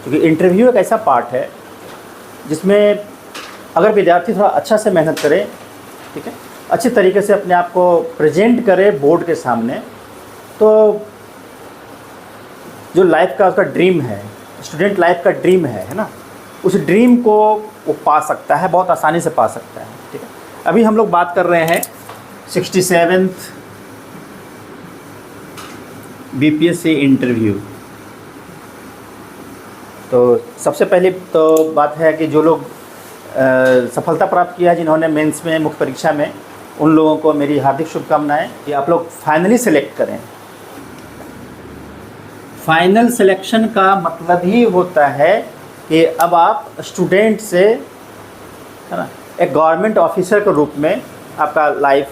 क्योंकि इंटरव्यू एक ऐसा पार्ट है जिसमें अगर विद्यार्थी थोड़ा अच्छा से मेहनत करे, ठीक है, अच्छे तरीके से अपने आप को प्रेजेंट करे बोर्ड के सामने, तो जो लाइफ का उसका ड्रीम है, स्टूडेंट लाइफ का ड्रीम है ना, उस ड्रीम को वो पा सकता है, बहुत आसानी से पा सकता है। ठीक है, अभी हम लोग बात कर रहे हैं 67th बीपीएससी इंटरव्यू। तो सबसे पहले तो बात है कि जो लोग सफलता प्राप्त किया है, जिन्होंने मेंस में, मुख्य परीक्षा में, उन लोगों को मेरी हार्दिक शुभकामनाएं कि आप लोग फाइनली सेलेक्ट करें। फाइनल सिलेक्शन का मतलब ही होता है कि अब आप स्टूडेंट से, है ना, एक गवर्नमेंट ऑफिसर के रूप में आपका लाइफ,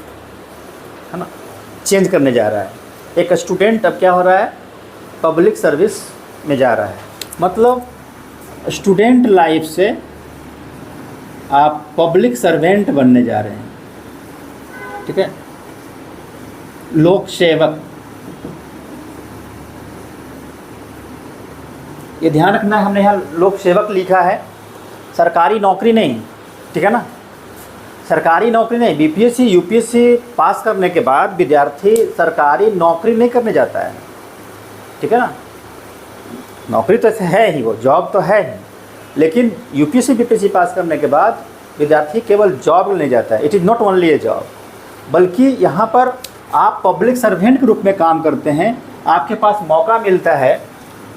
है ना, चेंज करने जा रहा है। एक स्टूडेंट अब क्या हो रहा है, पब्लिक सर्विस में जा रहा है। मतलब स्टूडेंट लाइफ से आप पब्लिक सर्वेंट बनने जा रहे हैं। ठीक है, लोक सेवक। ये ध्यान रखना है, हमने यहाँ लोक सेवक लिखा है, सरकारी नौकरी नहीं। ठीक है ना, सरकारी नौकरी नहीं। बीपीएससी यूपीएससी पास करने के बाद विद्यार्थी सरकारी नौकरी नहीं करने जाता है। ठीक है ना, नौकरी तो है ही, वो जॉब तो है ही, लेकिन यूपीएससी बीपीएससी पास करने के बाद विद्यार्थी केवल जॉब लेने जाता है। It is not only A job, बल्कि यहाँ पर आप पब्लिक सर्वेंट के रूप में काम करते हैं। आपके पास मौका मिलता है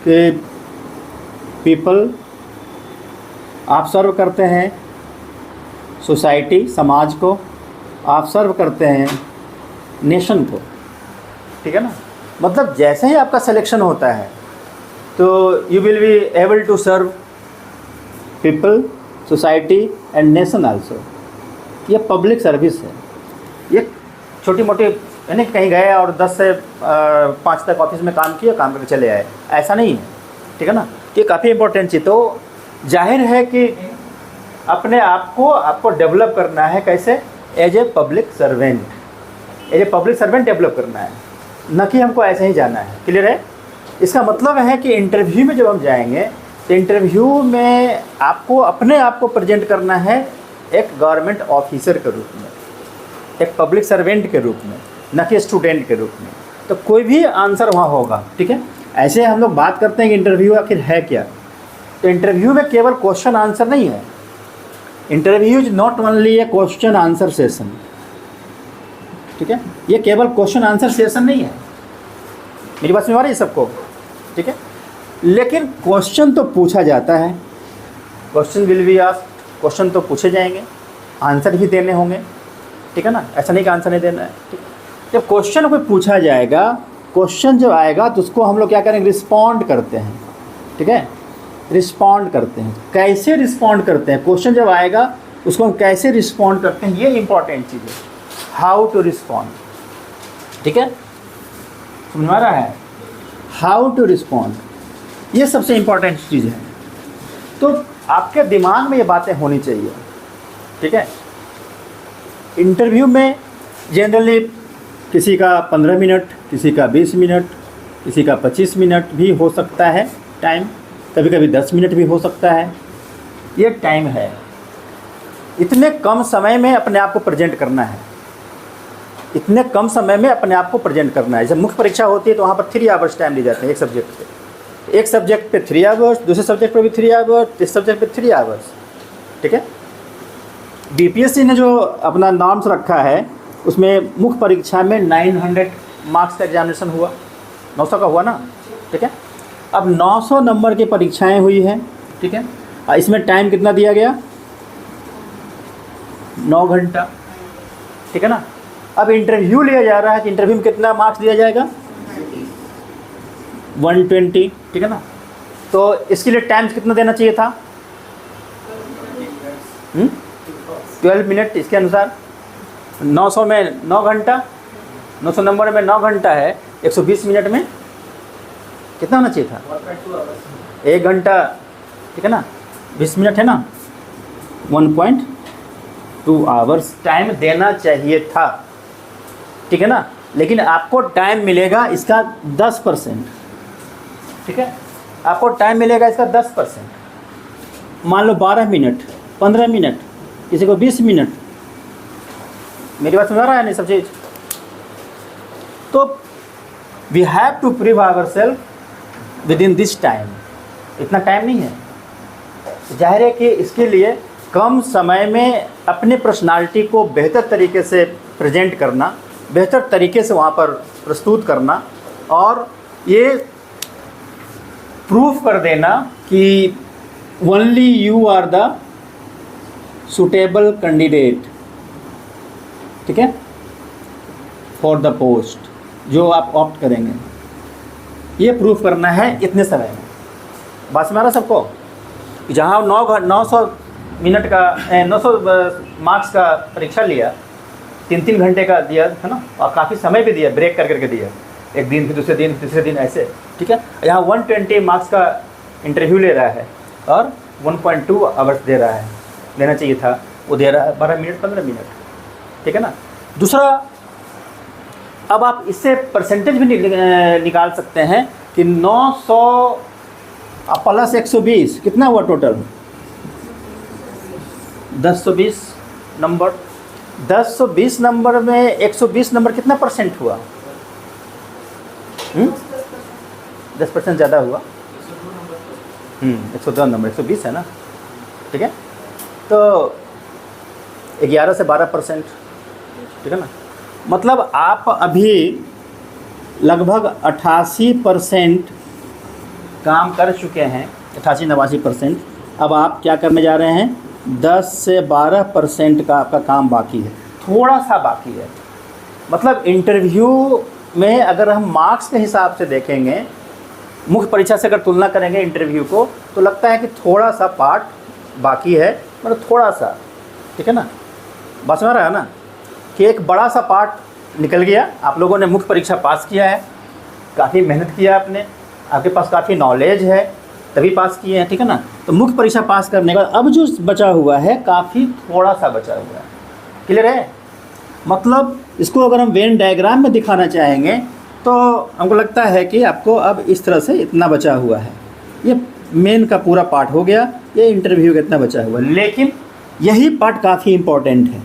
कि पीपल, आप सर्व करते हैं सोसाइटी, समाज को, आप सर्व करते हैं नेशन को। ठीक है ना, मतलब जैसे ही आपका सिलेक्शन होता है तो you will be able to serve people, society and nation also. ये पब्लिक सर्विस है। ये छोटी मोटी, यानी कहीं गए और 10 से 5 तक ऑफिस में काम किया, काम करके चले आए, ऐसा नहीं है। ठीक है ना, ये काफ़ी इंपॉर्टेंट चीज़। तो जाहिर है कि अपने आप को आपको डेवलप करना है। कैसे? As a public servant. As a public servant develop करना है, न कि हमको ऐसे ही जाना है। क्लियर है? इसका मतलब है कि इंटरव्यू में जब हम जाएंगे तो इंटरव्यू में आपको अपने आप को प्रेजेंट करना है एक गवर्नमेंट ऑफिसर के रूप में, एक पब्लिक सर्वेंट के रूप में, न कि स्टूडेंट के रूप में। तो कोई भी आंसर वहाँ होगा। ठीक है, ऐसे हम लोग बात करते हैं कि इंटरव्यू आखिर है क्या। तो इंटरव्यू में केवल क्वेश्चन आंसर नहीं है। Interview is not only A question answer session. ठीक है, ये केवल क्वेश्चन आंसर सेशन नहीं है। मेरी बात समझ आ रही है सबको? ठीक है, लेकिन क्वेश्चन तो पूछा जाता है, question will be asked, question तो पूछे जाएंगे, आंसर भी देने होंगे। ठीक है ना, ऐसा नहीं कि आंसर नहीं देना है। ठीक, जब क्वेश्चन कोई पूछा जाएगा, क्वेश्चन जब आएगा तो उसको हम लोग क्या करेंगे, रिस्पॉन्ड करते हैं। ठीक है, रिस्पॉन्ड करते हैं। कैसे रिस्पॉन्ड करते हैं? क्वेश्चन जब आएगा उसको हम कैसे रिस्पॉन्ड करते हैं, ये इंपॉर्टेंट चीज़ है। How to respond. ठीक है, समझ आ रहा है? हाउ टू रिस्पॉन्ड, ये सबसे इम्पॉर्टेंट चीज़ है। तो आपके दिमाग में ये बातें होनी चाहिए। ठीक है, इंटरव्यू में जनरली किसी का 15 मिनट, किसी का 20 मिनट, किसी का 25 मिनट भी हो सकता है टाइम, कभी कभी 10 मिनट भी हो सकता है। ये टाइम है। इतने कम समय में अपने आप को प्रेजेंट करना है, इतने कम समय में अपने आप को प्रेजेंट करना है। जब मुख्य परीक्षा होती है तो वहाँ पर 3 आवर्स टाइम दी जाते हैं एक सब्जेक्ट पे। एक सब्जेक्ट पे 3 आवर्स, दूसरे सब्जेक्ट पे भी 3 आवर्स, इस सब्जेक्ट पे 3 आवर्स। ठीक है, बीपीएससी ने जो अपना नॉर्म्स रखा है उसमें मुख्य परीक्षा में 900 मार्क्स का एग्जामिनेशन हुआ, 900 का हुआ ना। ठीक है, अब 900 नंबर की परीक्षाएं हुई हैं। ठीक है, इसमें टाइम कितना दिया गया? 9 घंटा। ठीक है ना, अब इंटरव्यू लिया जा रहा है कि इंटरव्यू में कितना मार्क्स दिया जाएगा? 120। ठीक है ना, तो इसके लिए टाइम कितना देना चाहिए था? 12 मिनट। इसके अनुसार 900 में 9 घंटा, 900 नंबर में 9 घंटा है, 120 मिनट में कितना होना चाहिए था? 1 घंटा। ठीक है ना, 20 मिनट है ना, 1.2 आवर्स टाइम देना चाहिए था। ठीक है ना, लेकिन आपको टाइम मिलेगा इसका 10%। ठीक है, आपको टाइम मिलेगा इसका 10%। मान लो 12 मिनट, 15 मिनट, किसी को 20 मिनट। मेरी बात समझ रहा है नहीं सब चीज़? तो we have to prove our self within this time. इतना टाइम नहीं है, जाहिर है कि इसके लिए कम समय में अपने पर्सनालिटी को बेहतर तरीके से प्रेजेंट करना, बेहतर तरीके से वहाँ पर प्रस्तुत करना और ये प्रूफ कर देना कि only you are the suitable candidate, ठीक है, फॉर द पोस्ट जो आप ऑप्ट करेंगे, ये प्रूफ करना है इतने समय में। बात समझ रहा सबको? जहाँ 900 मिनट का 900 मार्क्स का परीक्षा लिया, 3-3 घंटे का दिया है ना, और काफ़ी समय भी दिया, ब्रेक कर करके दिया, एक दिन फिर दूसरे दिन तीसरे दिन ऐसे, ठीक है। यहाँ 120 मार्क्स का इंटरव्यू ले रहा है और 1.2 आवर्स दे रहा है, लेना चाहिए था, वो दे रहा है 12 मिनट 15 मिनट, ठीक है ना। दूसरा, अब आप इससे परसेंटेज भी निकाल सकते हैं कि 900 प्लस 120 कितना हुआ टोटल? 1020 नंबर। 1020 नंबर में 120 नंबर कितना परसेंट हुआ? 10% ज़्यादा हुआ। 102 नंबर, 120 है ना, ठीक है। तो 11 से 12%, ठीक है ना। मतलब आप अभी लगभग 88% काम कर चुके हैं, 88-89%। अब आप क्या करने जा रहे हैं? 10 से 12% का आपका काम बाकी है, थोड़ा सा बाकी है। मतलब इंटरव्यू में अगर हम मार्क्स के हिसाब से देखेंगे, मुख्य परीक्षा से अगर तुलना करेंगे इंटरव्यू को, तो लगता है कि थोड़ा सा पार्ट बाकी है, मतलब थोड़ा सा, ठीक है ना। बस में रहा है ना कि एक बड़ा सा पार्ट निकल गया। आप लोगों ने मुख्य परीक्षा पास किया है, काफ़ी मेहनत किया आपने, आपके पास काफ़ी नॉलेज है, तभी पास किए हैं, ठीक है ना। तो मुख्य परीक्षा पास करने का अब जो बचा हुआ है, काफ़ी थोड़ा सा बचा हुआ है। क्लियर है? मतलब इसको अगर हम वेन डायग्राम में दिखाना चाहेंगे तो हमको लगता है कि आपको अब इस तरह से इतना बचा हुआ है, ये मेन का पूरा पार्ट हो गया, ये इंटरव्यू का इतना बचा हुआ है। लेकिन यही पार्ट काफ़ी इम्पोर्टेंट है,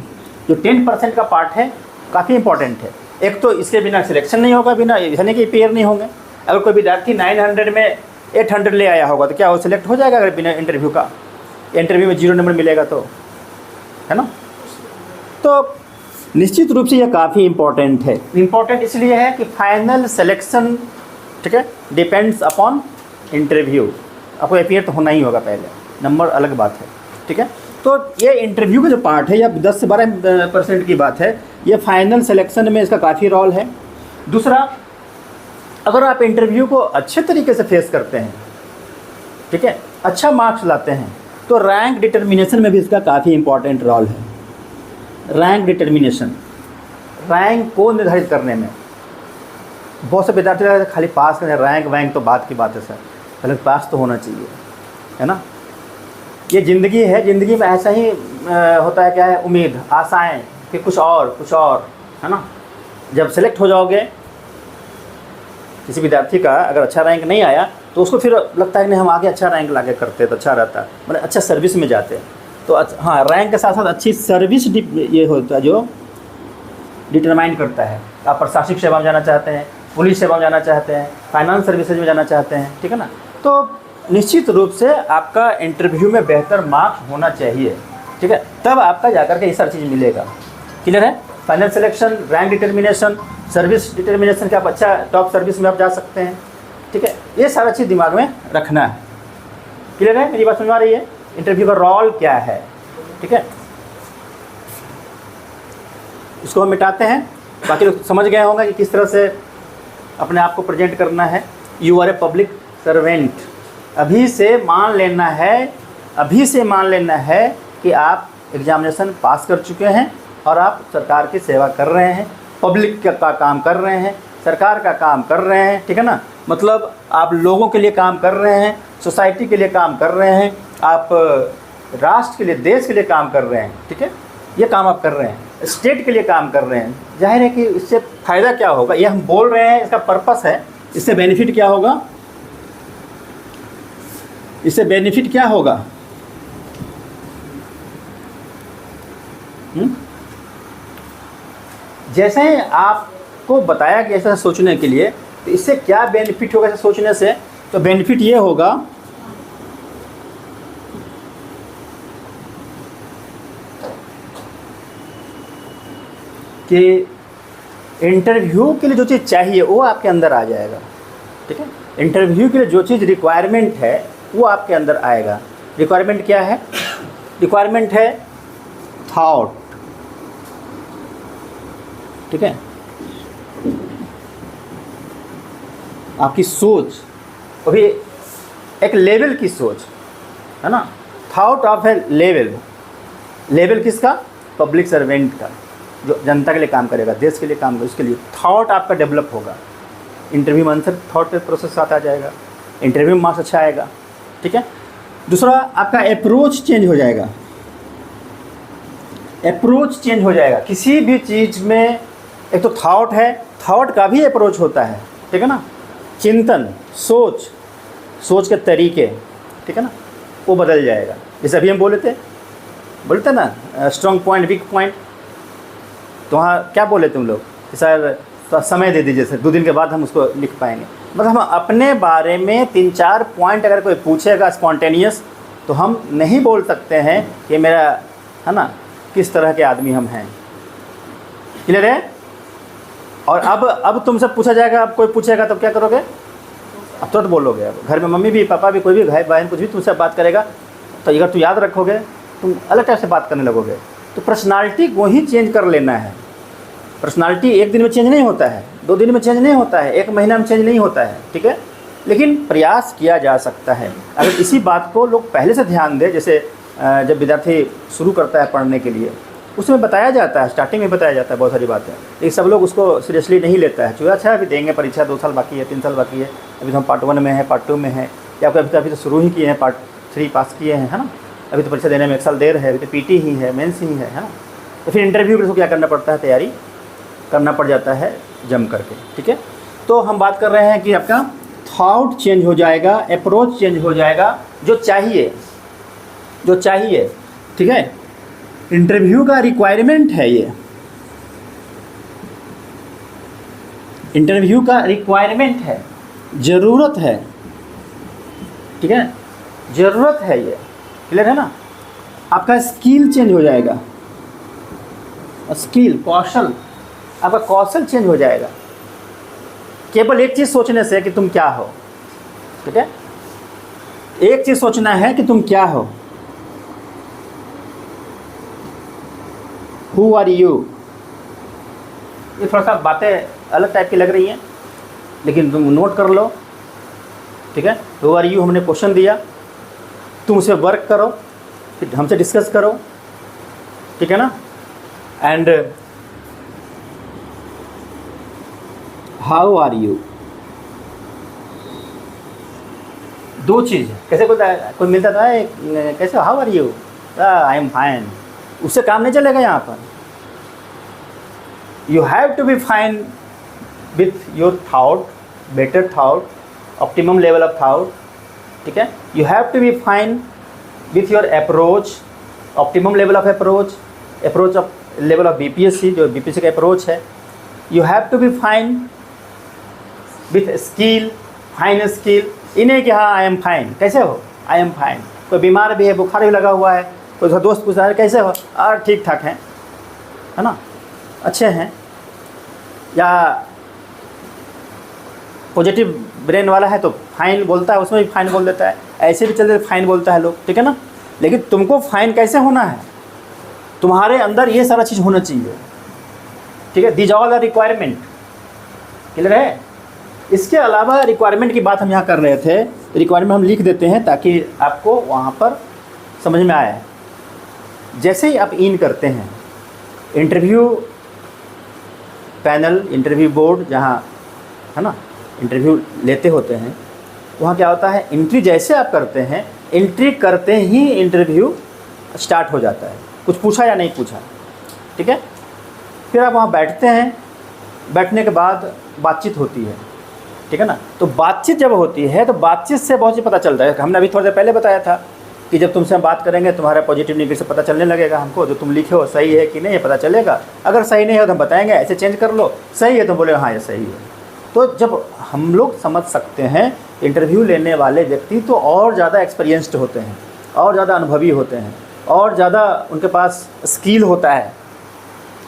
जो 10% का पार्ट है काफ़ी इम्पोर्टेंट है। एक तो इसके बिना सिलेक्शन नहीं होगा, बिना यानी कि पेयर नहीं होंगे। अगर कोई विद्यार्थी 900 में 800 ले आया होगा तो क्या वो सिलेक्ट हो जाएगा? अगर बिना इंटरव्यू का, इंटरव्यू में 0 नंबर मिलेगा तो, है ना। तो निश्चित रूप से यह काफ़ी इम्पोर्टेंट है। इम्पोर्टेंट इसलिए है कि फाइनल सिलेक्शन, ठीक है, डिपेंड्स अपॉन इंटरव्यू। आपको अपीयर तो होना ही होगा पहले, नंबर अलग बात है, ठीक है। तो ये इंटरव्यू का जो पार्ट है, या 10 से 12% की बात है, ये फाइनल सिलेक्शन में इसका काफ़ी रोल है। दूसरा, अगर आप इंटरव्यू को अच्छे तरीके से फेस करते हैं, ठीक है, अच्छा मार्क्स लाते हैं, तो रैंक डिटर्मिनेशन में भी इसका काफ़ी इम्पोर्टेंट रोल है। रैंक डिटर्मिनेशन, रैंक को निर्धारित करने में बहुत से विद्यार्थी खाली पास करें, रैंक वैंक तो बात की बात है सर, पहले पास तो होना चाहिए, है ना। ये ज़िंदगी है, ज़िंदगी में ऐसा ही होता है, क्या है, उम्मीद, आशाएं कि कुछ और, है ना। जब सेलेक्ट हो जाओगे, किसी विद्यार्थी का अगर अच्छा रैंक नहीं आया तो उसको फिर लगता है कि नहीं, हम आगे अच्छा रैंक लाके करते तो अच्छा रहता, मतलब अच्छा सर्विस में जाते। तो हाँ, रैंक के साथ साथ अच्छी सर्विस ये होता है जो डिटरमाइन करता है। आप प्रशासनिक सेवा में जाना चाहते हैं, पुलिस सेवा में जाना चाहते हैं, फाइनेंस सर्विसेज में जाना चाहते हैं, ठीक है ना। तो निश्चित रूप से आपका इंटरव्यू में बेहतर मार्क्स होना चाहिए, ठीक है, तब आपका जाकर के ये सारी चीज़ मिलेगा। क्लियर है? Final selection, rank determination, service determination के आप अच्छा टॉप सर्विस में आप जा सकते हैं, ठीक है। ये सारा चीज़ दिमाग में रखना है। क्लियर है? मेरी बात समझ आ रही है? इंटरव्यू का रोल क्या है, ठीक है। इसको हम मिटाते हैं, बाकी लोग समझ गए होंगे कि किस तरह से अपने आप को प्रेजेंट करना है। You are a public servant. अभी से मान लेना है कि आप एग्जामिनेशन पास कर चुके हैं और आप सरकार की सेवा कर रहे हैं, पब्लिक का काम कर रहे हैं, सरकार का काम कर रहे हैं, ठीक है ना। मतलब आप लोगों के लिए काम कर रहे हैं, सोसाइटी के लिए काम कर रहे हैं, आप राष्ट्र के लिए, देश के लिए काम कर रहे हैं, ठीक है। ये काम आप कर रहे हैं, स्टेट के लिए काम कर रहे हैं। जाहिर है कि इससे फ़ायदा क्या होगा, ये हम बोल रहे हैं, इसका पर्पस है, इससे बेनिफिट क्या होगा इससे बेनिफिट क्या होगा? जैसे ही आपको बताया गया ऐसा सोचने के लिए, तो इससे क्या बेनिफिट होगा ऐसा सोचने से? तो बेनिफिट ये होगा कि इंटरव्यू के लिए जो चीज़ चाहिए वो आपके अंदर आ जाएगा। ठीक है, इंटरव्यू के लिए जो चीज़ रिक्वायरमेंट है वो आपके अंदर आएगा। रिक्वायरमेंट क्या है? रिक्वायरमेंट है थॉट। ठीक है, आपकी सोच, वो भी एक लेवल की सोच है ना। थॉट ऑफ है लेवल। लेवल किसका? पब्लिक सर्वेंट का, जो जनता के लिए काम करेगा, देश के लिए काम करेगा, उसके लिए थॉट आपका डेवलप होगा। इंटरव्यू में आंसर थॉट प्रोसेस साथ आ जाएगा, इंटरव्यू में मार्क्स अच्छा आएगा। ठीक है, दूसरा आपका अप्रोच चेंज हो जाएगा। अप्रोच चेंज हो जाएगा किसी भी चीज़ में। एक तो थॉट है, थॉट का भी अप्रोच होता है। ठीक है ना, चिंतन, सोच, सोच के तरीके, ठीक है ना, वो बदल जाएगा। जैसे अभी हम बोलते ना स्ट्रॉन्ग पॉइंट, वीक पॉइंट, तो वहाँ क्या बोले तुम लोग कि सर तो समय दे दीजिए सर, 2 दिन के बाद हम उसको लिख पाएंगे। मतलब हम अपने बारे में 3-4 पॉइंट अगर कोई पूछेगा स्पॉन्टेनियस, तो हम नहीं बोल सकते हैं कि मेरा है ना किस तरह के आदमी हम हैं। क्लियर है? और अब तुमसे पूछा जाएगा, अब कोई पूछेगा तब क्या करोगे? अब तो बोलोगे। अब घर में मम्मी भी, पापा भी, कोई भी भाई बहन कुछ भी तुमसे बात करेगा, तो अगर तुम याद रखोगे तुम अलग टाइप से बात करने लगोगे। तो पर्सनालिटी को ही चेंज कर लेना है। पर्सनालिटी एक दिन में चेंज नहीं होता है, 2 दिन में चेंज नहीं होता है, 1 महीना में चेंज नहीं होता है। ठीक है, लेकिन प्रयास किया जा सकता है अगर इसी बात को लोग पहले से ध्यान दें। जैसे जब विद्यार्थी शुरू करता है पढ़ने के लिए, उसमें बताया जाता है, स्टार्टिंग में बताया जाता है बहुत सारी बातें, लेकिन सब लोग उसको सीरियसली नहीं लेता है। चलो अच्छा अभी देंगे परीक्षा, 2 साल बाकी है, 3 साल बाकी है, अभी तो हम पार्ट 1 में है, पार्ट 2 में है, या अभी तो शुरू ही किए हैं, पार्ट 3 पास किए हैं, है ना, अभी तो परीक्षा देने में 1 साल देर है, अभी तो पीटी ही है, मेंस ही है ना। तो फिर इंटरव्यू के लिए क्या करना पड़ता है? तैयारी करना पड़ जाता है जम करके। ठीक है, तो हम बात कर रहे हैं कि आपका थॉट चेंज हो जाएगा, अप्रोच चेंज हो जाएगा, जो चाहिए। ठीक है, इंटरव्यू का रिक्वायरमेंट है ये, इंटरव्यू का रिक्वायरमेंट है, ज़रूरत है। ठीक है, ज़रूरत है ये। क्लियर है ना? आपका स्किल चेंज हो जाएगा, स्किल, कौशल, आपका कौशल चेंज हो जाएगा केवल एक चीज़ सोचने से कि तुम क्या हो। ठीक है, एक चीज़ सोचना है कि तुम क्या हो। Who are you? ये थोड़ा सा बातें अलग टाइप की लग रही हैं, लेकिन तुम नोट कर लो। ठीक है, Who are you हमने क्वेश्चन दिया, तुम उसे वर्क करो, फिर हमसे डिस्कस करो। ठीक है ना, एंड हाउ आर यू, 2 चीज़। कैसे कोई मिलता था कैसे, how are you, I am fine, उससे काम नहीं चलेगा। यहाँ पर you have to be fine with your thought, better thought, optimum level of thought. ठीक है, you have to be fine with your approach, optimum level of approach of level of BPSC, जो BPSC का approach है। You have to be fine with skill, fine skill. इन्हें कि हाँ आई am fine, कैसे हो, आई एम फाइन। कोई बीमार भी है, बुखार भी लगा हुआ है, कोई दोस्त पूछ रहा है कैसे हो, और ठीक ठाक हैं, है ना, अच्छे हैं। या पॉजिटिव ब्रेन वाला है तो फाइन बोलता है, उसमें भी फाइन बोल देता है, ऐसे भी चलते फाइन बोलता है लोग। ठीक है ना, लेकिन तुमको फाइन कैसे होना है? तुम्हारे अंदर ये सारा चीज़ होना चाहिए। ठीक है, these all are requirement. Clear है? इसके अलावा रिक्वायरमेंट की बात हम यहाँ कर रहे थे, रिक्वायरमेंट हम लिख देते हैं ताकि आपको वहाँ पर समझ में आए। जैसे ही आप इन करते हैं, इंटरव्यू पैनल, इंटरव्यू बोर्ड जहाँ है ना इंटरव्यू लेते होते हैं, वहाँ क्या होता है, एंट्री जैसे आप करते हैं, एंट्री करते ही इंटरव्यू स्टार्ट हो जाता है, कुछ पूछा या नहीं पूछा। ठीक है, फिर आप वहाँ बैठते हैं, बैठने के बाद बातचीत होती है। ठीक है ना। तो बातचीत जब होती है तो बातचीत से बहुत चीज़ पता चलता है। हमने अभी थोड़ी देर पहले बताया था कि जब तुमसे हम बात करेंगे तुम्हारा पॉजिटिव नेगेटिव से पता चलने लगेगा हमको, जो तुम लिखे हो सही है कि नहीं ये पता चलेगा। अगर सही नहीं हो तो हम बताएंगे ऐसे चेंज कर लो, सही है तो बोले हाँ ये सही है। तो जब हम लोग समझ सकते हैं, इंटरव्यू लेने वाले व्यक्ति तो और ज़्यादा एक्सपीरियंस्ड होते हैं, और ज़्यादा अनुभवी होते हैं, और ज़्यादा उनके पास स्किल होता है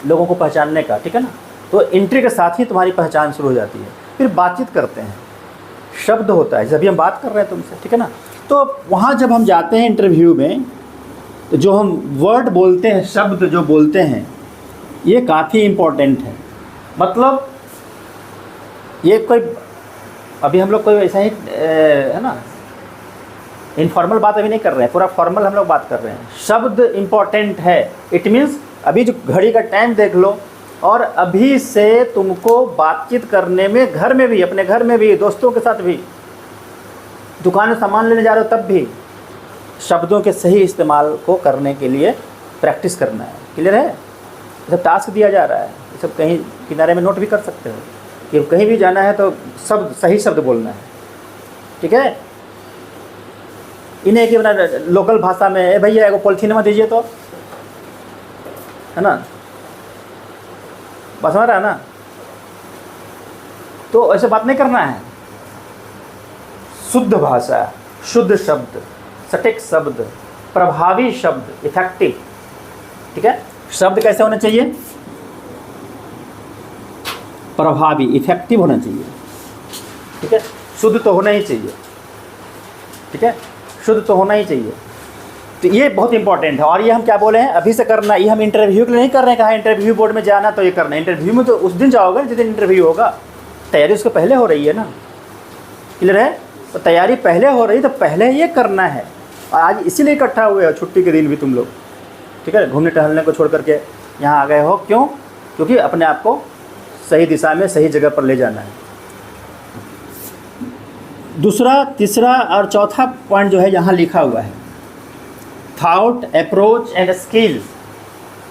लोगों को पहचानने का, ठीक है ना। तो एंट्री के साथ ही तुम्हारी पहचान शुरू हो जाती है। फिर बातचीत करते हैं, शब्द होता है, जब भी हम बात कर रहे हैं तुमसे, ठीक है ना। तो वहाँ जब हम जाते हैं इंटरव्यू में, तो जो हम वर्ड बोलते हैं, शब्द जो बोलते हैं, ये काफ़ी इम्पोर्टेंट है। मतलब ये कोई अभी हम लोग कोई ऐसा ही है ना, इनफॉर्मल बात अभी नहीं कर रहे हैं, पूरा फॉर्मल हम लोग बात कर रहे हैं। शब्द इम्पोर्टेंट है। इट मीन्स अभी जो घड़ी का टाइम देख लो, और अभी से तुमको बातचीत करने में, घर में भी, अपने घर में भी, दोस्तों के साथ भी, दुकान में सामान लेने जा रहे हो तब भी, शब्दों के सही इस्तेमाल को करने के लिए प्रैक्टिस करना है। क्लियर है? ये सब टास्क दिया जा रहा है, ये सब कहीं किनारे में नोट भी कर सकते हो कि कहीं भी जाना है तो शब्द, सही शब्द बोलना है, ठीक है। इन्हें कि अपना लोकल भाषा में, ए भैया एगो पॉलिथीन में दीजिए, तो है ना, बस समझ रहा है ना। तो ऐसे बात नहीं करना है। शुद्ध भाषा, शुद्ध शब्द, सटीक शब्द, प्रभावी शब्द, इफेक्टिव, ठीक है। शब्द कैसे होने चाहिए? प्रभावी, इफेक्टिव होना चाहिए, ठीक है। शुद्ध तो होना ही चाहिए, ठीक है, शुद्ध तो होना ही चाहिए। तो ये बहुत इंपॉर्टेंट है। और ये हम क्या बोले हैं, अभी से करना। ये हम इंटरव्यू के लिए नहीं कर रहे हैं, कहा इंटरव्यू बोर्ड में जाना तो ये करना है। इंटरव्यू में तो उस दिन जाओगे जिस दिन इंटरव्यू होगा, तैयारी उसके पहले हो रही है ना। क्लियर है? तो तैयारी पहले हो रही, तो पहले ये करना है। और आज इसीलिए इकट्ठा हुए हो, छुट्टी के दिन भी तुम लोग, ठीक है, घूमने टहलने को छोड़ करके यहाँ आ गए हो। क्यों? क्योंकि अपने आप को सही दिशा में, सही जगह पर ले जाना है। दूसरा, तीसरा और चौथा पॉइंट जो है यहाँ लिखा हुआ है, थॉट, अप्रोच एंड स्किल।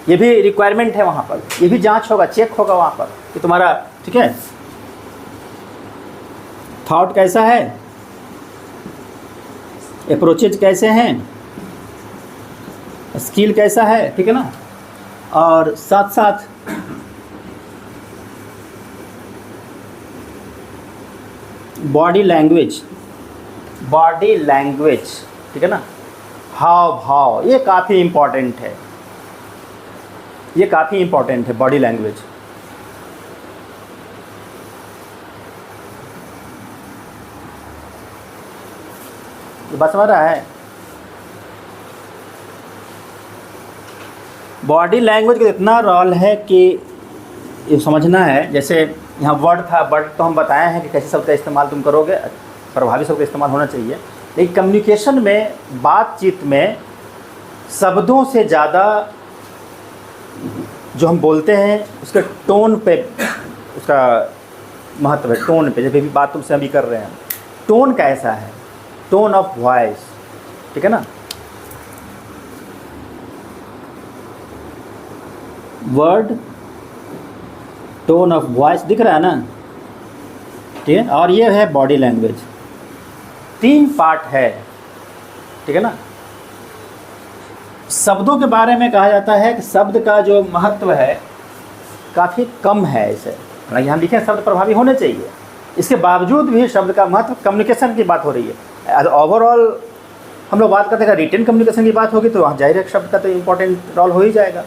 ये भी रिक्वायरमेंट है वहाँ पर, ये भी जांच होगा, चेक होगा वहाँ पर कि तुम्हारा, ठीक है, थॉट कैसा है, अप्रोचेज कैसे हैं, स्किल कैसा है, ठीक है ना। और साथ साथ बॉडी लैंग्वेज, बॉडी लैंग्वेज, ठीक है ना, हाव भाव, ये काफ़ी इम्पॉर्टेंट है, ये काफ़ी इम्पॉर्टेंट है बॉडी लैंग्वेज। ये बात समझ रहा है? बॉडी लैंग्वेज का इतना रोल है कि ये समझना है। जैसे यहाँ वर्ड था, वर्ड तो हम बताए हैं कि कैसे शब्द का इस्तेमाल तुम करोगे, प्रभावी शब्द का इस्तेमाल होना चाहिए। लेकिन कम्युनिकेशन में, बातचीत में, शब्दों से ज़्यादा जो हम बोलते हैं उसके टोन पे उसका महत्व है। टोन पे, जब भी बात तुमसे अभी कर रहे हैं, टोन कैसा है, टोन ऑफ वॉइस, ठीक है ना। वर्ड, टोन ऑफ वॉइस दिख रहा है ना, ठीक है। और ये है बॉडी लैंग्वेज। 3 पार्ट है, ठीक है ना। शब्दों के बारे में कहा जाता है कि शब्द का जो महत्व है काफ़ी कम है। इसे हालांकि हम लिखे शब्द प्रभावी होने चाहिए, इसके बावजूद भी शब्द का महत्व, कम्युनिकेशन की बात हो रही है। ओवरऑल हम लोग बात करते हैं, रिटेन कम्युनिकेशन की बात होगी तो वहाँ जाहिर है शब्द का तो इम्पोर्टेंट रोल हो ही जाएगा।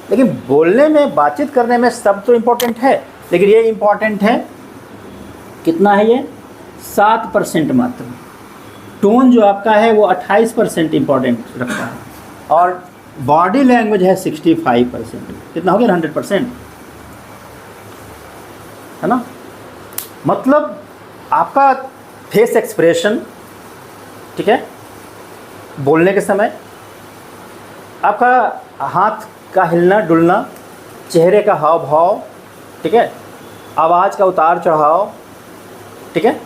लेकिन बोलने में, बातचीत करने में शब्द तो इम्पोर्टेंट है, लेकिन ये इम्पोर्टेंट है, कितना है ये, 7% मात्र। टोन जो आपका है वो 28% इम्पोर्टेंट रखता है, और बॉडी लैंग्वेज है 65%। कितना हो गया? 100%, है ना। मतलब आपका फेस एक्सप्रेशन, ठीक है, बोलने के समय आपका हाथ का हिलना डुलना, चेहरे का हाव भाव, ठीक है, आवाज़ का उतार चढ़ाव, ठीक है,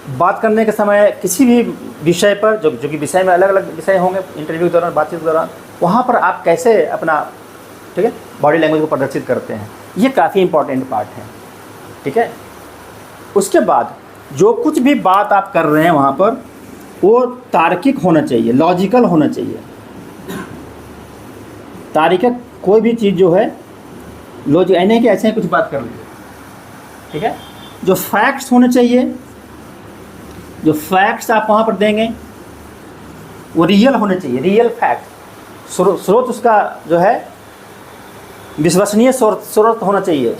बात करने के समय किसी भी विषय पर, जो कि विषय में अलग अलग विषय होंगे इंटरव्यू के दौरान, बातचीत के दौरान, वहाँ पर आप कैसे अपना, ठीक है, बॉडी लैंग्वेज को प्रदर्शित करते हैं, ये काफ़ी इंपॉर्टेंट पार्ट है, ठीक है। उसके बाद जो कुछ भी बात आप कर रहे हैं वहाँ पर वो तार्किक होना चाहिए, लॉजिकल होना चाहिए। तार्किक कोई भी चीज़ जो है लॉजिक, नहीं कि ऐसे ही कुछ बात कर लीजिए, ठीक है। जो फैक्ट्स होने चाहिए, जो फैक्ट्स आप वहाँ पर देंगे वो रियल होने चाहिए, रियल फैक्ट। स्रोत उसका जो है विश्वसनीय स्रोत होना चाहिए,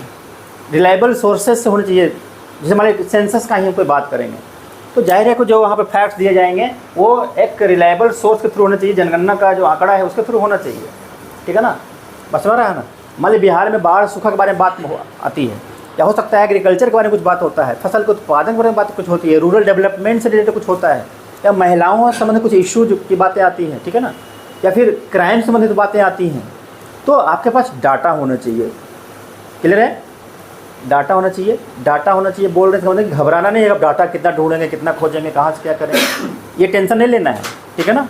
रिलायबल सोर्सेज से होना चाहिए। जैसे हमारे सेंसस का ही हम कोई बात करेंगे तो जाहिर है कि जो वहाँ पर फैक्ट्स दिए जाएंगे वो एक रिलायबल सोर्स के थ्रू होना चाहिए, जनगणना का जो आंकड़ा है उसके थ्रू होना चाहिए, ठीक है ना। बस समझ रहा है ना। मान लीजिए बिहार में बाढ़ सूखा के बारे में बात आती है, या हो सकता है एग्रीकल्चर के बारे में कुछ बात होता है, फसल के उत्पादन के बारे में बात कुछ होती है, रूरल डेवलपमेंट से रिलेटेड कुछ होता है, या महिलाओं से संबंधित कुछ इश्यूज की बातें आती हैं, ठीक है ना, या फिर क्राइम से संबंधित बातें आती हैं। तो आपके पास डाटा होना चाहिए, क्लियर है, डाटा होना चाहिए। डाटा होना चाहिए बोल रहे थे मतलब कि घबराना नहीं है, अब डाटा कितना ढूंढेंगे, कितना खोजेंगे, कहाँ से क्या करेंगे, ये टेंशन नहीं लेना है, ठीक है ना।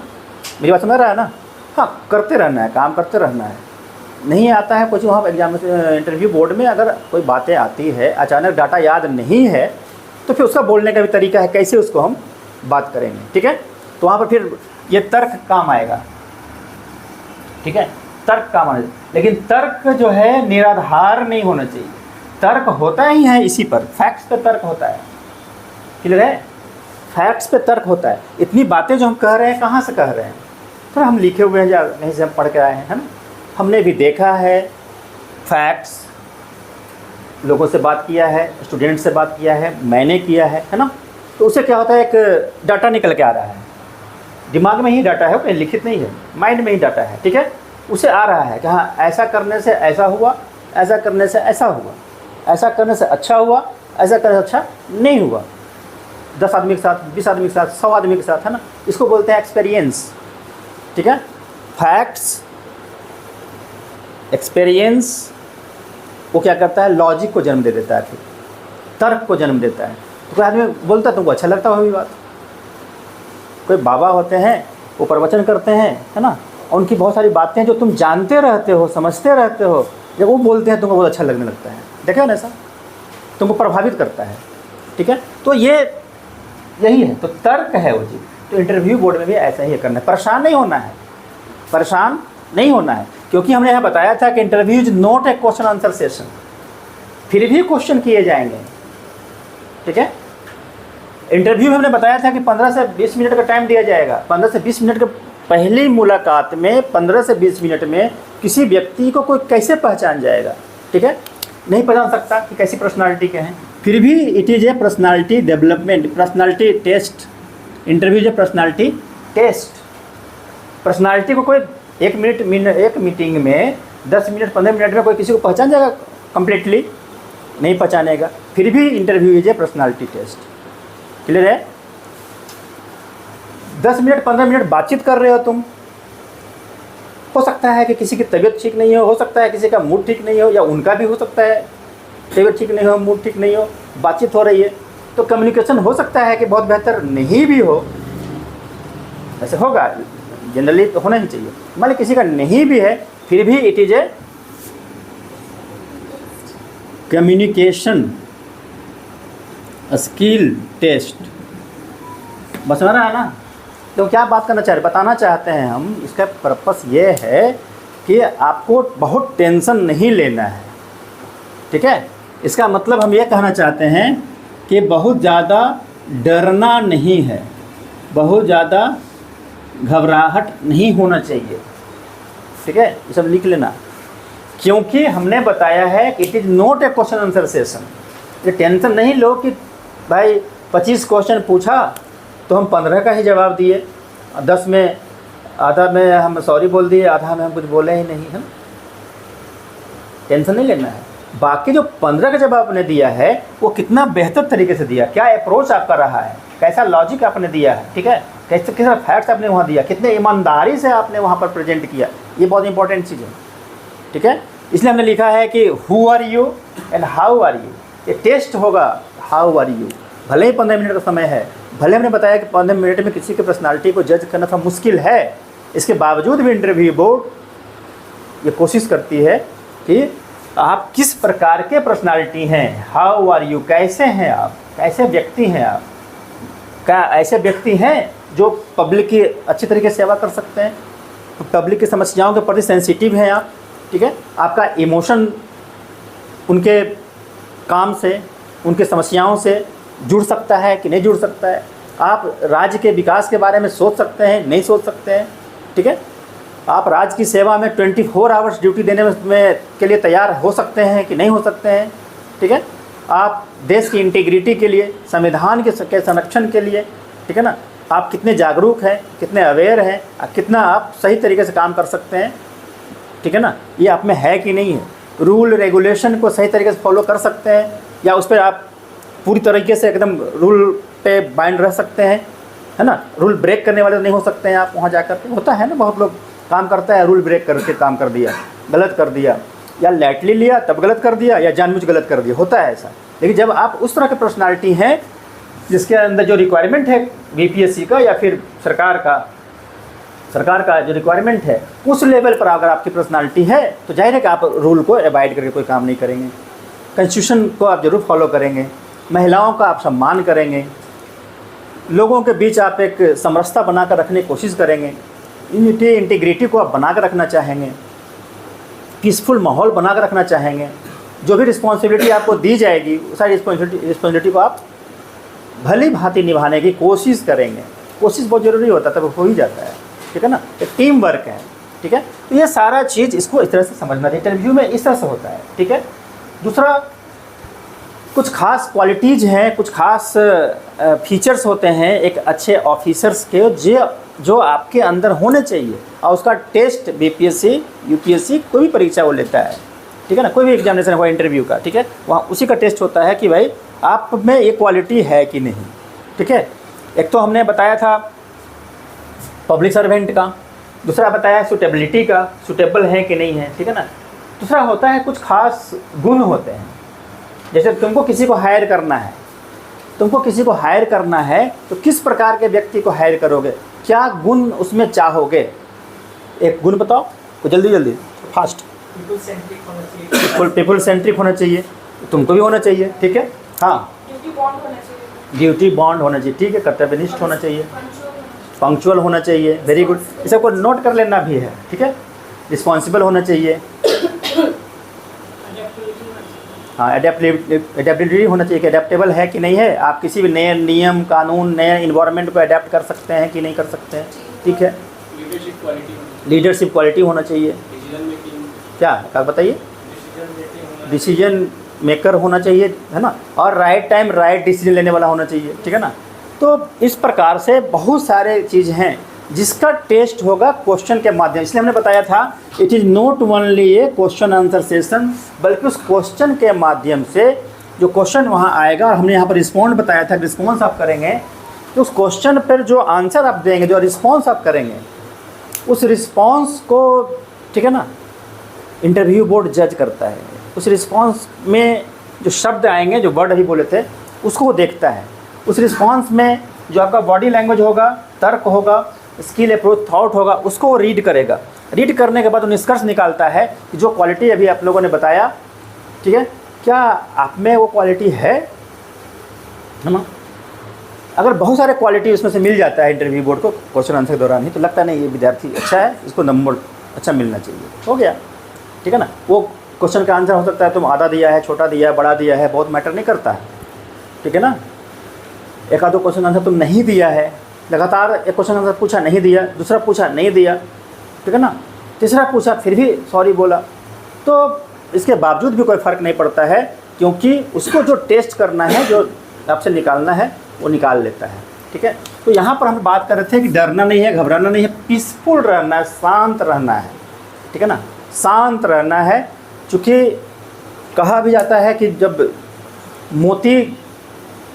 मेरी बात समझ रहा है ना। हाँ, करते रहना है, काम करते रहना है। नहीं आता है कुछ वहाँ एग्जाम इंटरव्यू बोर्ड में अगर कोई बातें आती है, अचानक डाटा याद नहीं है, तो फिर उसका बोलने का भी तरीका है, कैसे उसको हम बात करेंगे, ठीक है। तो वहाँ पर फिर ये तर्क काम आएगा, ठीक है, तर्क काम आएगा। लेकिन तर्क जो है निराधार नहीं होना चाहिए। तर्क होता ही है इसी पर, फैक्ट्स पे तर्क होता है, क्लियर है, फैक्ट्स पे तर्क होता है। इतनी बातें जो हम कह रहे हैं कहाँ से कह रहे हैं, तो हम लिखे हुए हैं या कहीं से हम पढ़ के आए हैं, है ना। हमने भी देखा है फैक्ट्स, लोगों से बात किया है, स्टूडेंट से बात किया है, मैंने किया है ना। तो उससे क्या होता है, एक डाटा निकल के आ रहा है, दिमाग में ही डाटा है, वो लिखित नहीं है, माइंड में ही डाटा है, ठीक है। उसे आ रहा है कि हाँ ऐसा करने से ऐसा हुआ, ऐसा करने से ऐसा हुआ, ऐसा करने से अच्छा हुआ, ऐसा करने से अच्छा नहीं हुआ। 10 आदमी के साथ, 20 आदमी के साथ, 100 आदमी के साथ, है ना। इसको बोलते हैं एक्सपीरियंस, ठीक है। फैक्ट्स, एक्सपीरियंस वो क्या करता है, लॉजिक को जन्म दे देता है, फिर तर्क को जन्म देता है। तो कोई आदमी बोलता है तुमको अच्छा लगता होगी बात, कोई बाबा होते हैं वो प्रवचन करते हैं, है ना, और उनकी बहुत सारी बातें जो तुम जानते रहते हो, समझते रहते हो, जब वो बोलते हैं तुमको बहुत अच्छा लगने लगता है, देखा ना, ऐसा तुमको प्रभावित करता है, ठीक है। तो ये यही है, तो तर्क है वो चीज़। तो इंटरव्यू बोर्ड में भी ऐसा ही करना है, परेशान नहीं होना है, परेशान नहीं होना है, क्योंकि हमने यहाँ बताया था कि interview is not a question answer session, फिर भी क्वेश्चन किए जाएंगे, ठीक है। इंटरव्यू में हमने बताया था कि 15 से 20 मिनट का टाइम दिया जाएगा। 15 से 20 मिनट के पहली मुलाकात में 15 से 20 मिनट में किसी व्यक्ति को कोई कैसे पहचान जाएगा, ठीक है, नहीं पहचान सकता कि कैसी पर्सनालिटी के हैं। फिर भी it is a personality development, personality test. Interview is a personality test. Personality को कोई एक मीटिंग में 10 मिनट 15 मिनट में कोई किसी को पहचान जाएगा कम्प्लीटली, नहीं पहचानेगा। फिर भी interview is a personality test, clear है। 10 मिनट 15 मिनट बातचीत कर रहे हो तुम, हो सकता है कि किसी की तबीयत ठीक नहीं हो सकता है किसी का मूड ठीक नहीं हो, या उनका भी हो सकता है तबीयत ठीक नहीं हो, मूड ठीक नहीं हो, बातचीत हो रही है, तो कम्युनिकेशन हो सकता है कि बहुत बेहतर नहीं भी हो, ऐसे होगा जनरली, तो होना ही चाहिए। मान ली किसी का नहीं भी है, फिर भी it is a communication skill test. बस समझ रहा है ना। तो क्या बात करना चाह रहे, बताना चाहते हैं हम, इसका पर्पस ये है कि आपको बहुत टेंशन नहीं लेना है, ठीक है। इसका मतलब हम ये कहना चाहते हैं कि बहुत ज़्यादा डरना नहीं है, बहुत ज़्यादा घबराहट नहीं होना चाहिए, ठीक है। ये सब लिख लेना, क्योंकि हमने बताया है कि it is not a question answer session. ये टेंशन नहीं लो कि भाई 25 क्वेश्चन पूछा तो हम 15 का ही जवाब दिए, 10 में आधा में हम सॉरी बोल दिए, आधा में हम कुछ बोले ही नहीं, है। टेंशन नहीं लेना है। बाकी जो 15 का जवाब आपने दिया है वो कितना बेहतर तरीके से दिया, क्या अप्रोच आपका रहा है, कैसा लॉजिक आपने दिया है, ठीक है, कैसे कैसा फैक्ट्स आपने वहाँ दिया, कितने ईमानदारी से आपने वहाँ पर प्रेजेंट किया, ये बहुत इंपॉर्टेंट चीज़ है, ठीक है। इसलिए हमने लिखा है कि who are you and how are you. ये टेस्ट होगा हाउ आर यू, भले ही 15 मिनट का समय है, भले हमने बताया कि 15 मिनट में किसी की पर्सनालिटी को जज करना थोड़ा मुश्किल है, इसके बावजूद भी इंटरव्यू बोर्ड ये कोशिश करती है कि आप किस प्रकार के पर्सनालिटी हैं, हाउ आर यू, कैसे हैं आप, कैसे व्यक्ति हैं आप, क्या ऐसे व्यक्ति हैं जो पब्लिक की अच्छी तरीके से सेवा कर सकते हैं, तो पब्लिक की समस्याओं के प्रति सेंसिटिव हैं आप, ठीक है, आपका इमोशन उनके काम से, उनकी समस्याओं से जुड़ सकता है कि नहीं जुड़ सकता है, आप राज्य के विकास के बारे में सोच सकते हैं नहीं सोच सकते हैं, ठीक है, आप राज्य की सेवा में 24 आवर्स ड्यूटी देने में के लिए तैयार हो सकते हैं कि नहीं हो सकते हैं, ठीक है, आप देश की इंटीग्रिटी के लिए, संविधान के संरक्षण के लिए, ठीक है ना, आप कितने जागरूक हैं, कितने अवेयर हैं, कितना आप सही तरीके से काम कर सकते हैं, ठीक है ना, ये आप में है कि नहीं है, रूल रेगुलेशन को सही तरीके से फॉलो कर सकते हैं या उस पर आप पूरी तरीके से एकदम रूल पे बाइंड रह सकते हैं, है ना, रूल ब्रेक करने वाले नहीं हो सकते हैं आप वहाँ जाकर के। होता है ना, बहुत लोग काम करता है रूल ब्रेक करके काम कर दिया, गलत कर दिया, या लाइटली लिया तब गलत कर दिया या जानबूझ गलत कर दिया, होता है ऐसा। लेकिन जब आप उस तरह के पर्सनालिटी हैं जिसके अंदर जो रिक्वायरमेंट है बीपीएससी का या फिर सरकार का जो रिक्वायरमेंट है उस लेवल पर अगर आपकी पर्सनालिटी है तो जाहिर है कि आप रूल को अवॉइड करके कोई काम नहीं करेंगे, कॉन्स्टिट्यूशन को आप ज़रूर फॉलो करेंगे, महिलाओं का आप सम्मान करेंगे, लोगों के बीच आप एक समरसता बनाकर रखने की कोशिश करेंगे, यूनिटी इंटीग्रिटी को आप बनाकर रखना चाहेंगे, पीसफुल माहौल बनाकर रखना चाहेंगे, जो भी रिस्पॉन्सिबिलिटी आपको दी जाएगी उस सारी रिस्पॉन्सिबिलिटी को आप भली भांति निभाने की कोशिश करेंगे। कोशिश बहुत ज़रूरी होता है, तब हो ही जाता है, ठीक है ना, एक टीम वर्क है, ठीक है। तो ये सारा चीज़ इसको इस तरह से समझना चाहिए, इंटरव्यू में इस तरह से होता है, ठीक है। दूसरा, कुछ खास क्वालिटीज़ हैं, कुछ खास फीचर्स होते हैं एक अच्छे ऑफिसर्स के जो आपके अंदर होने चाहिए, और उसका टेस्ट बीपीएससी यूपीएससी कोई भी परीक्षा वो लेता है, ठीक है ना, कोई भी एग्जामिनेशन हुआ इंटरव्यू का, ठीक है, वहाँ उसी का टेस्ट होता है कि भाई आप में ये क्वालिटी है कि नहीं, ठीक है। एक तो हमने बताया था पब्लिक सर्वेंट का, दूसरा बताया सूटेबिलिटी का, सूटेबल है कि नहीं है, ठीक है ना। दूसरा होता है कुछ खास गुण होते हैं, जैसे तुमको किसी को हायर करना है तो किस प्रकार के व्यक्ति को हायर करोगे, क्या गुण उसमें चाहोगे, एक गुण बताओ तो जल्दी फास्ट। पीपल सेंट्रिक होना चाहिए, तुमको भी होना चाहिए, ठीक है, हाँ, ड्यूटी बॉन्ड होना चाहिए, ठीक है, कर्तव्यनिष्ठ होना चाहिए, पंक्चुअल होना चाहिए, वेरी गुड, इस सबको नोट कर लेना भी है, ठीक है, रिस्पॉन्सिबल होना चाहिए, हाँ, एडेप्टेबिलिटी होना चाहिए कि एडेप्टेबल है कि नहीं है, आप किसी भी नए नियम कानून नए इन्वायरमेंट को अडेप्ट कर सकते हैं कि नहीं कर सकते हैं, ठीक है, लीडरशिप क्वालिटी होना चाहिए, क्या बताइए, डिसीजन मेकर होना चाहिए, है ना, और राइट टाइम राइट डिसीजन लेने वाला होना चाहिए, ठीक है ना। तो इस प्रकार से बहुत सारे चीज़ हैं जिसका टेस्ट होगा क्वेश्चन के माध्यम, इसलिए हमने बताया था it is not only A question answer session, बल्कि उस क्वेश्चन के माध्यम से जो क्वेश्चन वहाँ आएगा, और हमने यहाँ पर रिस्पॉन्ड बताया था, रिस्पॉन्स आप करेंगे तो उस क्वेश्चन पर जो आंसर आप देंगे, जो रिस्पॉन्स आप करेंगे, उस रिस्पॉन्स को, ठीक है ना, इंटरव्यू बोर्ड जज करता है, उस रिस्पॉन्स में जो शब्द आएंगे, जो वर्ड अभी बोले थे, उसको वो देखता है, उस रिस्पॉन्स में जो आपका बॉडी लैंग्वेज होगा, तर्क होगा, स्किल अप्रोच थॉट होगा, उसको वो रीड करेगा, रीड करने के बाद वो निष्कर्ष निकालता है कि जो क्वालिटी अभी आप लोगों ने बताया, ठीक है, क्या आप में वो क्वालिटी है ना। अगर बहुत सारे क्वालिटी उसमें से मिल जाता है इंटरव्यू बोर्ड को क्वेश्चन आंसर के दौरान ही, तो लगता नहीं ये विद्यार्थी अच्छा है, इसको नंबर अच्छा मिलना चाहिए, हो गया, ठीक है ना। वो क्वेश्चन का आंसर हो सकता है तुम आधा दिया है, छोटा दिया है, बड़ा दिया है, बहुत मैटर नहीं करता है, ठीक है ना। एक आधो क्वेश्चन आंसर तुम नहीं दिया है, लगातार एक क्वेश्चन आंसर पूछा नहीं दिया, दूसरा पूछा नहीं दिया, ठीक है ना, तीसरा पूछा फिर भी सॉरी बोला, तो इसके बावजूद भी कोई फ़र्क नहीं पड़ता है, क्योंकि उसको जो टेस्ट करना है, जो आपसे निकालना है, वो निकाल लेता है, ठीक है। तो यहाँ पर हम बात कर रहे थे कि डरना नहीं है, घबराना नहीं है, पीसफुल रहना है, शांत रहना है, ठीक है ना, शांत रहना है। चूँकि कहा भी जाता है कि जब मोती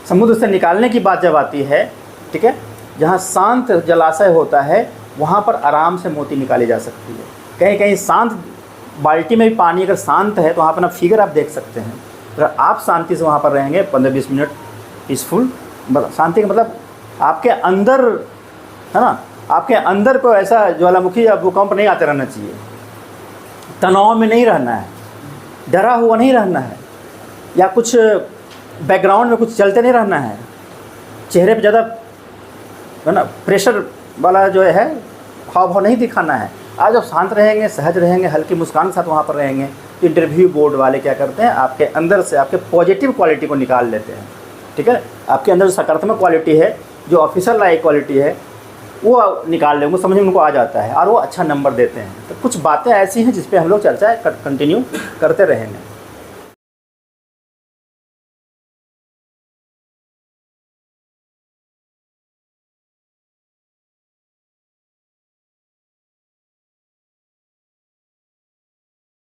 समुद्र से निकालने की बात जब आती है, ठीक है, जहाँ शांत जलाशय होता है वहाँ पर आराम से मोती निकाली जा सकती है। कहीं कहीं शांत बाल्टी में भी पानी अगर शांत है तो वहाँ अपना फिगर आप देख सकते हैं। अगर आप शांति से वहाँ पर रहेंगे 15-20 मिनट पीसफुल, शांति का मतलब आपके अंदर, है ना, आपके अंदर को ऐसा ज्वालामुखी या भूकंप नहीं आते रहना चाहिए, तनाव में नहीं रहना है, डरा हुआ नहीं रहना है, या कुछ बैकग्राउंड में कुछ चलते नहीं रहना है, चेहरे पे ज़्यादा है ना प्रेशर वाला जो है हाव भाव नहीं दिखाना है। आज आप शांत रहेंगे, सहज रहेंगे, हल्की मुस्कान के साथ वहाँ पर रहेंगे, तो इंटरव्यू बोर्ड वाले क्या करते हैं, आपके अंदर से आपके पॉजिटिव क्वालिटी को निकाल लेते हैं। ठीक है, आपके अंदर जो सकारात्मक क्वालिटी है, जो ऑफिसर लाइक क्वालिटी है, वो निकाल लेंगे, समझ में उनको आ जाता है और वो अच्छा नंबर देते हैं। तो कुछ बातें ऐसी हैं जिस पे हम लोग चर्चा कंटिन्यू करते रहेंगे।